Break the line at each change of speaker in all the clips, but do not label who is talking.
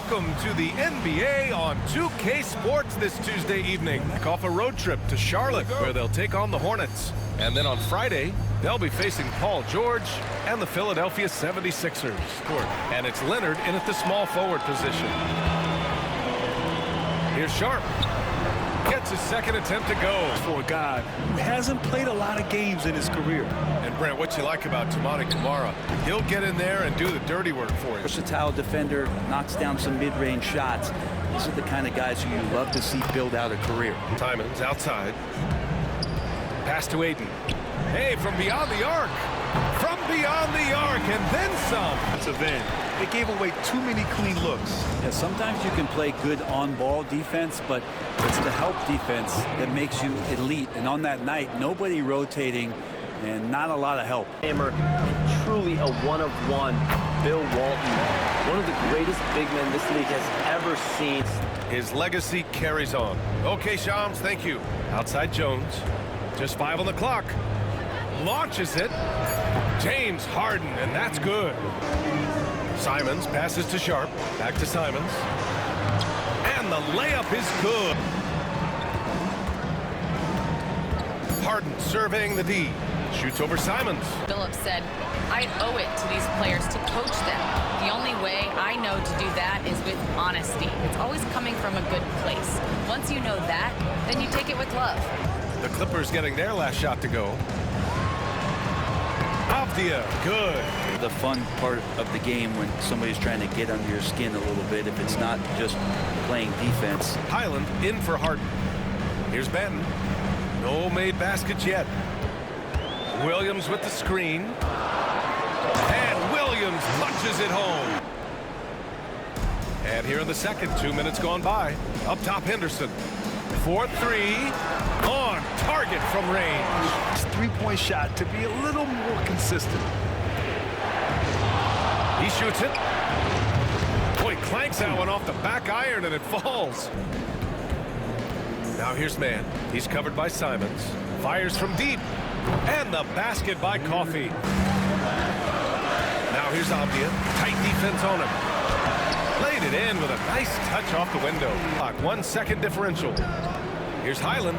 Welcome to the NBA on 2K Sports this Tuesday evening. Kick off a road trip to Charlotte, where they'll take on the Hornets. And then on Friday, they'll be facing Paul George and the Philadelphia 76ers. And it's Leonard in at the small forward position. Here's Sharp. Gets his second attempt to go.
For a guy who hasn't played a lot of games in his career.
And Brent, what you like about Toumani Camara? He'll get in there and do the dirty work for you.
Versatile defender, knocks down some mid-range shots. These are the kind of guys who you love to see build out a career.
Simons outside. Pass to Aiden. Hey, from beyond the arc. From beyond the arc, and then some.
That's a van. They gave away too many clean looks.
Yeah, sometimes you can play good on-ball defense, but it's the help defense that makes you elite. And on that night, nobody rotating and not a lot of help.
Hammer, truly a one-of-one. Bill Walton, one of the greatest big men this league has ever seen.
His legacy carries on. Okay, Shams, thank you. Outside Jones. Just 5 on the clock. Launches it. James Harden, and that's good. Simons passes to Sharp. Back to Simons. And the layup is good. Harden surveying the D. Shoots over Simons.
Phillips said, I owe it to these players to coach them. The only way I know to do that is with honesty. It's always coming from a good place. Once you know that, then you take it with love.
The Clippers getting their last shot to go. Avdia, good.
The fun part of the game when somebody's trying to get under your skin a little bit, if it's not just playing defense.
Highland in for Harden. Here's Benton. No made baskets yet. Williams with the screen. And Williams punches it home. And here in the second, 2 minutes gone by. Up top, Henderson. 4-3. On target from range.
His three-point shot to be a little more consistent.
He shoots it. Boy, clanks that one off the back iron and it falls. Now here's Mann. He's covered by Simons. Fires from deep. And the basket by Coffey. Now here's Avdia. Tight defense on him. Laid it in with a nice touch off the window. 1 second differential. Here's Highland.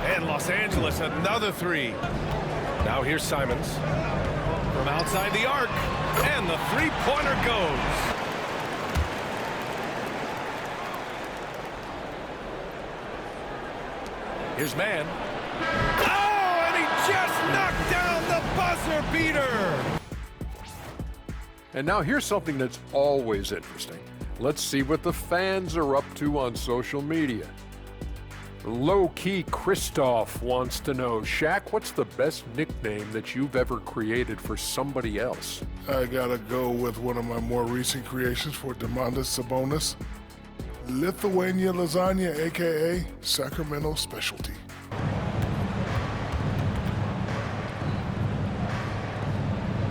And Los Angeles, another three. Now here's Simons. From outside the arc. And the three-pointer goes. Here's Mann. Oh, and he just knocked down the buzzer beater.
And now here's something that's always interesting. Let's see what the fans are up to on social media. Low-key Christoph wants to know, Shaq, what's the best nickname that you've ever created for somebody else?
I gotta go with one of my more recent creations for Domantas Sabonis. Lithuania Lasagna, aka Sacramento Specialty.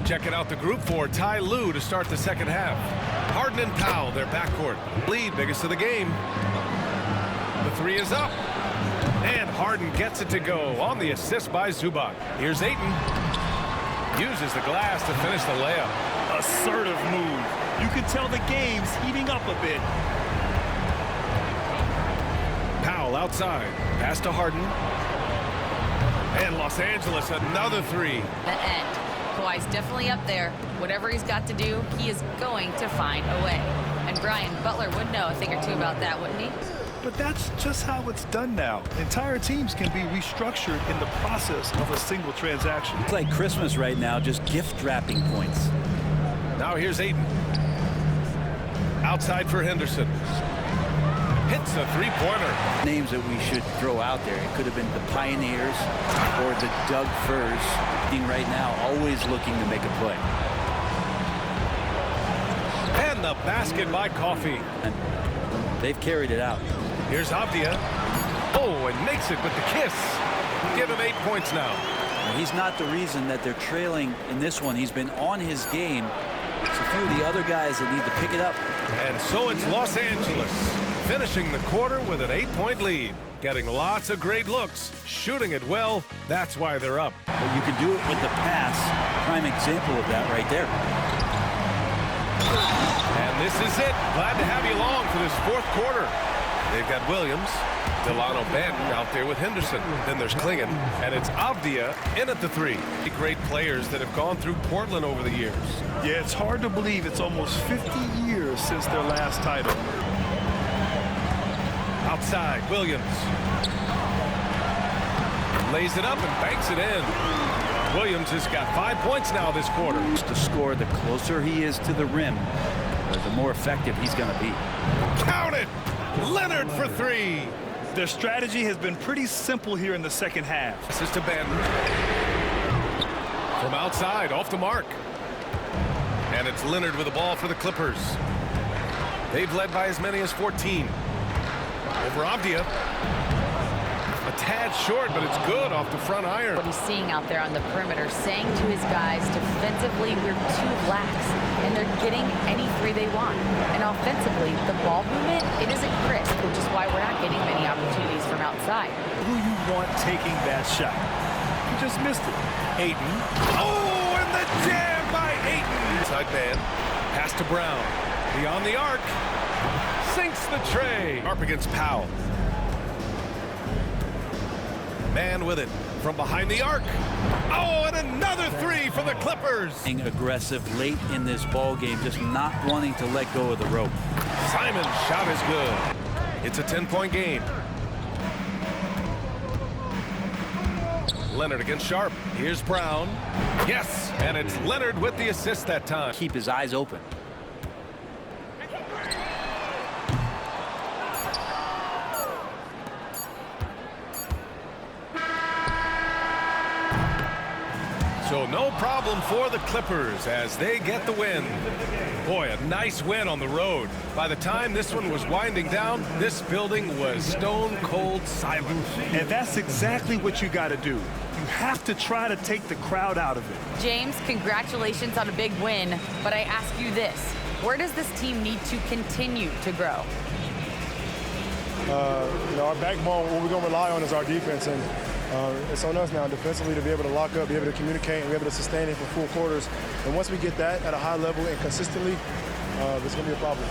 Checking out the group for Ty Lue to start the second half. Harden and Powell, their backcourt. Lead, biggest of the game. The three is up. And Harden gets it to go on the assist by Zubac. Here's Ayton. Uses the glass to finish the layup.
Assertive move. You can tell the game's heating up a bit.
Powell outside. Pass to Harden. And Los Angeles, another three.
That end. Kawhi's definitely up there. Whatever he's got to do, he is going to find a way. And Brian Butler would know a thing or two about that, wouldn't he?
But that's just how it's done now. Entire teams can be restructured in the process of a single transaction.
It's like Christmas right now, just gift wrapping points.
Now here's Ayton. Outside for Henderson. Hits a three-pointer.
Names that we should throw out there. It could have been the Pioneers or the Doug Furs. Right now, always looking to make a play.
And the basket by Coffey.
And they've carried it out.
Here's Avdia. Oh, and makes it with the kiss. Give him 8 points now.
He's not the reason that they're trailing in this one. He's been on his game. It's a few of the other guys that need to pick it up.
And so it's Los Angeles finishing the quarter with an 8-point lead. Getting lots of great looks, shooting it well. That's why they're up.
But you can do it with the pass. Prime example of that right there.
And This is it. Glad to have you along for this fourth quarter. They've got Williams, Delano Banton out there with Henderson. Then there's Klingon, and it's Avdia in at the 3. Great players that have gone through Portland over the years.
Yeah, it's hard to believe it's almost 50 years since their last title.
Outside, Williams. Lays it up and banks it in. Williams has got 5 points now this quarter.
To score, the closer he is to the rim, the more effective he's going to be.
Count it! Leonard for 3.
Their strategy has been pretty simple here in the second half.
This is to Ben. From outside, off the mark. And it's Leonard with the ball for the Clippers. They've led by as many as 14. Over Avdia. A tad short, but it's good off the front iron.
What he's seeing out there on the perimeter, saying to his guys, defensively, we're too lax, and they're getting any 3 they want. And offensively, the ball movement, it isn't crisp, which is why we're not getting many opportunities from outside.
Who you want taking that shot? You just missed it.
Ayton. Oh, and the jam by Ayton. Inside man. Pass to Brown. Beyond the arc. Sinks the tray. Up against Powell. Man with it from behind the arc. Oh, and another 3 for the Clippers.
Being aggressive late in this ball game, just not wanting to let go of the rope.
Simon's shot is good. It's a 10-point game. Leonard against Sharp. Here's Brown. Yes, and it's Leonard with the assist that time.
Keep his eyes open.
So no problem for the Clippers as they get the win. Boy, a nice win on the road. By the time this one was winding down, this building was stone cold silent.
And that's exactly what you got to do. You have to try to take the crowd out of it.
James, congratulations on a big win, but I ask you this. Where does this team need to continue to grow?
Our backbone, what we're going to rely on is our defense, and it's on us now defensively to be able to lock up, be able to communicate, and be able to sustain it for full quarters. And once we get that at a high level and consistently, it's going to be a problem.